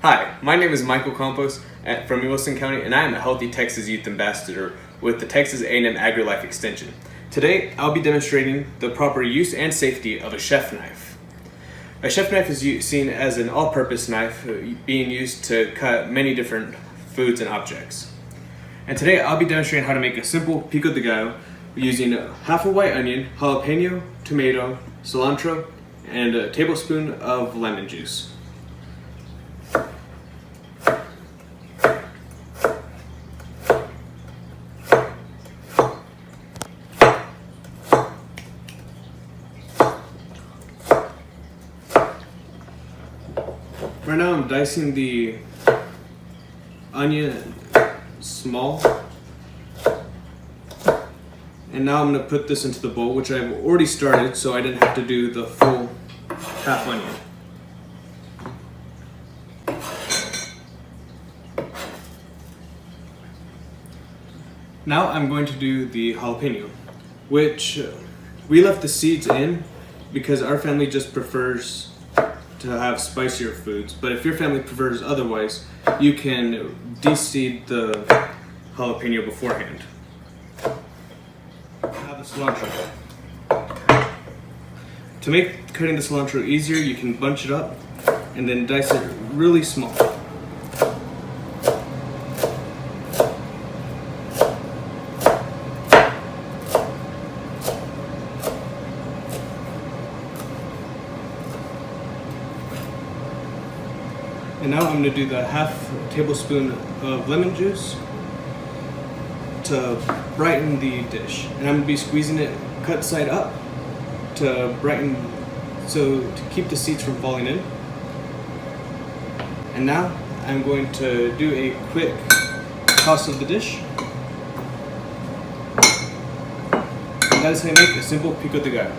Hi, my name is Michael Campos from Wilson County, and I am a Healthy Texas Youth Ambassador with the Texas A&M AgriLife Extension. Today, I'll be demonstrating the proper use and safety of a chef knife. A chef knife is seen as an all-purpose knife being used to cut many different foods and objects. And today, I'll be demonstrating how to make a simple pico de gallo using half a white onion, jalapeno, tomato, cilantro, and a tablespoon of lemon juice. Right now I'm dicing the onion small, and now I'm going to put this into the bowl, which I've already started so I didn't have to do the full half onion. Now I'm going to do the jalapeno, which we left the seeds in because our family just prefers to have spicier foods, but if your family prefers otherwise, you can de-seed the jalapeno beforehand. Now the cilantro. To make cutting the cilantro easier, you can bunch it up and then dice it really small. And now I'm going to do the half tablespoon of lemon juice to brighten the dish. And I'm going to be squeezing it cut side up to brighten, so to keep the seeds from falling in. And now I'm going to do a quick toss of the dish. And that is how you make a simple pico de gallo.